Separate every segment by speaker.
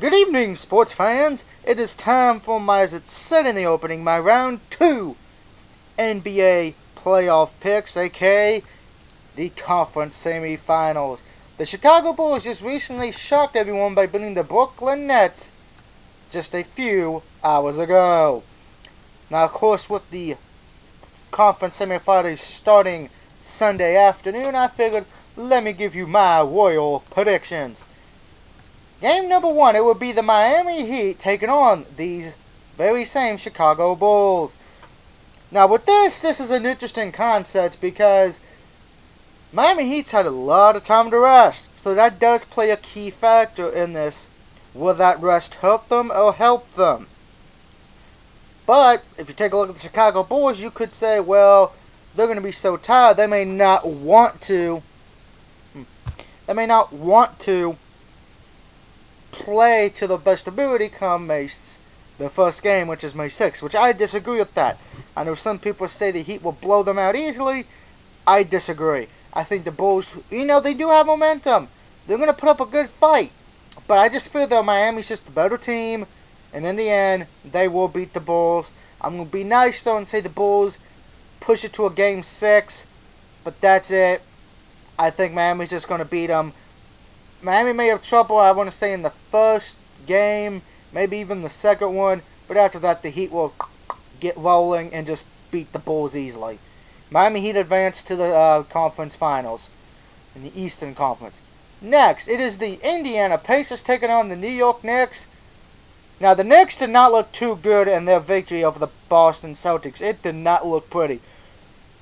Speaker 1: Good evening, sports fans. It is time for my, as it said in the opening, my round 2 NBA playoff picks, aka the conference semifinals. The Chicago Bulls just recently shocked everyone by beating the Brooklyn Nets just a few hours ago. Now, of course, with the conference semifinals starting Sunday afternoon, I figured let me give you my royal predictions. Game number 1, it would be the Miami Heat taking on these very same Chicago Bulls. Now with this is an interesting concept because Miami Heat's had a lot of time to rest. So that does play a key factor in this. Will that rest hurt them or help them? But if you take a look at the Chicago Bulls, you could say, well, they're going to be so tired they may not want to play to the best ability come the first game, which is May 6th, which I disagree with that. I know some people say the Heat will blow them out easily. I disagree. I think the Bulls, they do have momentum. They're going to put up a good fight. But I just feel that Miami's just a better team, and in the end, they will beat the Bulls. I'm going to be nice, though, and say the Bulls push it to a Game 6, but that's it. I think Miami's just going to beat them. Miami may have trouble, I want to say, in the first game, maybe even the second one, but after that, the Heat will get rolling and just beat the Bulls easily. Miami Heat advanced to the conference finals in the Eastern Conference. Next, it is the Indiana Pacers taking on the New York Knicks. Now, the Knicks did not look too good in their victory over the Boston Celtics. It did not look pretty.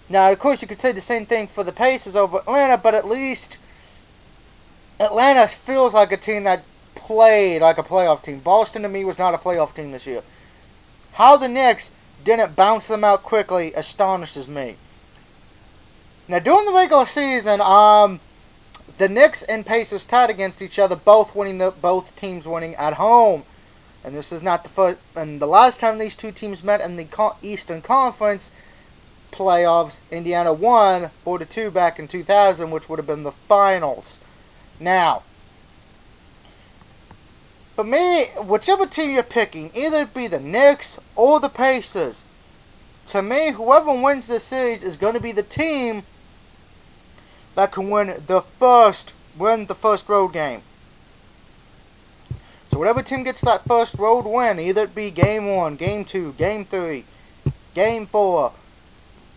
Speaker 1: Now, of course, you could say the same thing for the Pacers over Atlanta, but at least Atlanta feels like a team that played like a playoff team. Boston, to me, was not a playoff team this year. How the Knicks didn't bounce them out quickly astonishes me. Now, during the regular season, the Knicks and Pacers tied against each other, both teams winning at home. And this is not the first. And the last time these two teams met in the Eastern Conference playoffs, Indiana won 4-2 back in 2000, which would have been the finals. Now, for me, whichever team you're picking, either it be the Knicks or the Pacers, to me, whoever wins this series is going to be the team that can win the first road game. So whatever team gets that first road win, either it be Game 1, Game 2, Game 3, Game 4,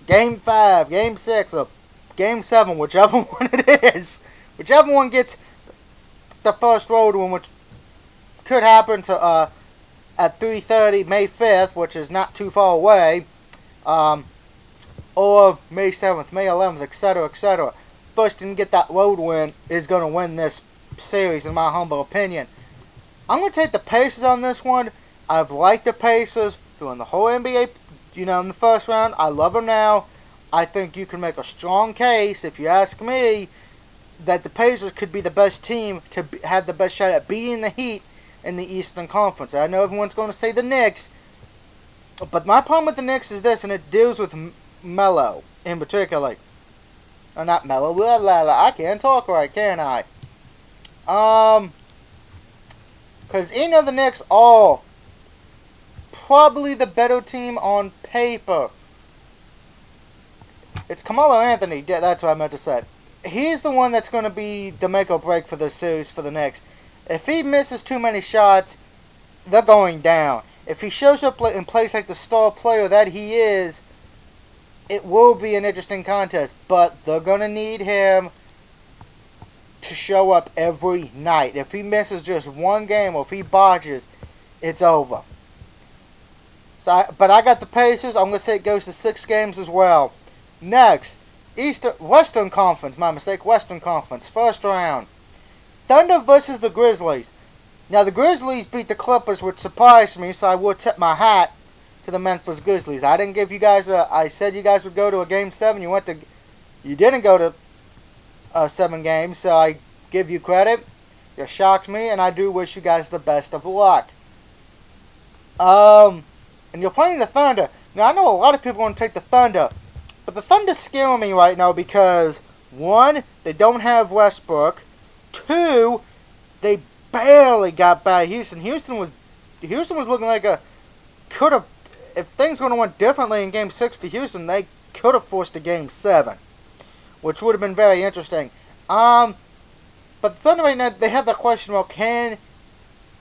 Speaker 1: Game 5, Game 6, or Game 7, whichever one it is, whichever one gets the first road win, which could happen to at 3:30 May 5th, which is not too far away, or May 7th, May 11th, etc., etc. First team to get that road win is going to win this series, in my humble opinion. I'm going to take the Pacers on this one. I've liked the Pacers during the whole NBA, in the first round. I love them now. I think you can make a strong case, if you ask me, that the Pacers could be the best team to have the best shot at beating the Heat in the Eastern Conference. I know everyone's going to say the Knicks, but my problem with the Knicks is this, and it deals with Melo in particular. Or not Melo, I can't talk right, can I? Because the Knicks are probably the better team on paper. It's Carmelo Anthony, yeah, that's what I meant to say. He's the one that's going to be the make or break for this series for the Knicks. If he misses too many shots, they're going down. If he shows up and plays like the star player that he is, it will be an interesting contest. But they're going to need him to show up every night. If he misses just one game or if he botches, it's over. But I got the Pacers. I'm going to say it goes to 6 games as well. Next, Western Conference. My mistake. Western Conference. First round. Thunder versus the Grizzlies. Now, the Grizzlies beat the Clippers, which surprised me, so I will tip my hat to the Memphis Grizzlies. I didn't give you guys I said you guys would go to a Game 7. You didn't go to 7 games, so I give you credit. You shocked me, and I do wish you guys the best of luck. And you're playing the Thunder. Now, I know a lot of people want to take the Thunder, but the Thunder's scaring me right now because, 1, they don't have Westbrook. 2, they barely got by Houston. Houston was looking like a could have, if things would have went differently in Game 6 for Houston, they could have forced a Game 7, which would have been very interesting. But the Thunder right now, they have that question, well,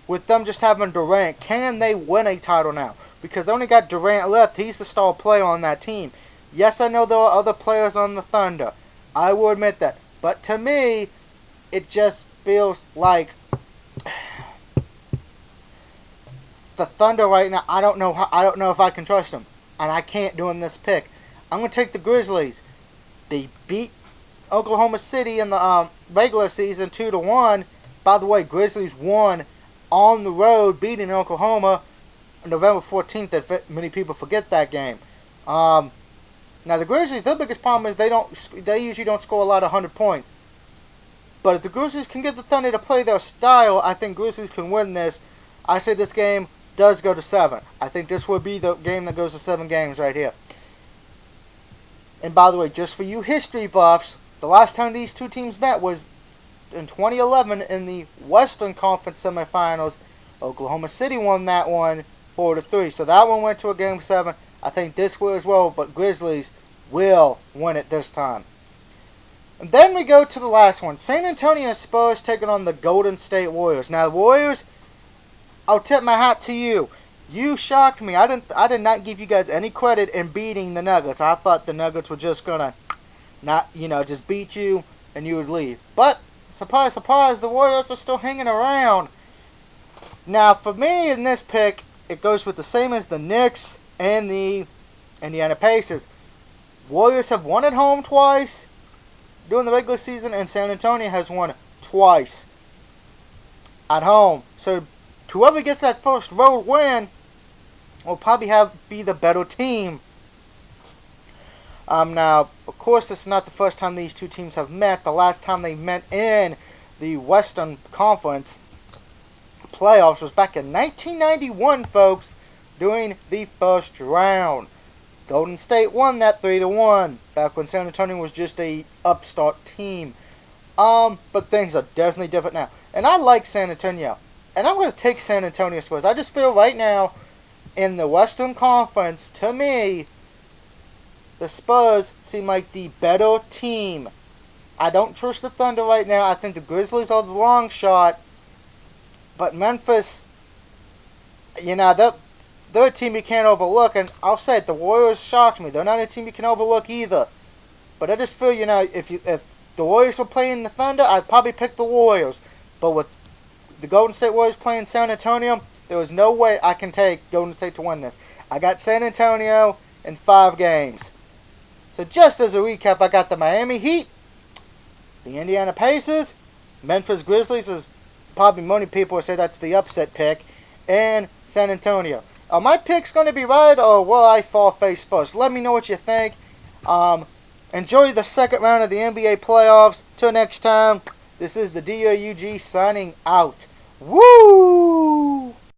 Speaker 1: with them just having Durant, can they win a title now? Because they only got Durant left. He's the star player on that team. Yes, I know there are other players on the Thunder. I will admit that. But to me, it just feels like the Thunder right now, I don't know if I can trust them. And I can't do in this pick. I'm going to take the Grizzlies. They beat Oklahoma City in the regular season 2-1. By the way, Grizzlies won on the road, beating Oklahoma on November 14th. If many people forget that game. Now the Grizzlies, their biggest problem is they usually don't score a lot of 100 points. But if the Grizzlies can get the Thunder to play their style, I think Grizzlies can win this. I say this game does go to 7. I think this will be the game that goes to 7 games right here. And by the way, just for you history buffs, the last time these two teams met was in 2011 in the Western Conference semifinals. Oklahoma City won that one 4-3. So that one went to a Game 7. I think this will as well, but Grizzlies will win it this time. And then we go to the last one. San Antonio Spurs taking on the Golden State Warriors. Now the Warriors, I'll tip my hat to you. You shocked me. I did not give you guys any credit in beating the Nuggets. I thought the Nuggets were just gonna just beat you and you would leave. But surprise, surprise, the Warriors are still hanging around. Now for me in this pick, it goes with the same as the Knicks and the Indiana Pacers. Warriors have won at home twice during the regular season, and San Antonio has won twice at home. So whoever gets that first road win will probably be the better team. Now, of course, this is not the first time these two teams have met. The last time they met in the Western Conference playoffs was back in 1991, folks, during the first round. Golden State won that 3-1, back when San Antonio was just a upstart team. But things are definitely different now. And I like San Antonio. And I'm going to take San Antonio Spurs. I just feel right now, in the Western Conference, to me, the Spurs seem like the better team. I don't trust the Thunder right now. I think the Grizzlies are the long shot. But Memphis, they're a team you can't overlook. And I'll say it, the Warriors shocked me. They're not a team you can overlook either. But I just feel, if the Warriors were playing the Thunder, I'd probably pick the Warriors. But with the Golden State Warriors playing San Antonio, there was no way I can take Golden State to win this. I got San Antonio in 5 games. So just as a recap, I got the Miami Heat, the Indiana Pacers, Memphis Grizzlies, as probably many people would say that's the upset pick, and San Antonio. Are my picks going to be right, or will I fall face first? Let me know what you think. Enjoy the second round of the NBA playoffs. Till next time, this is the DOUG signing out. Woo!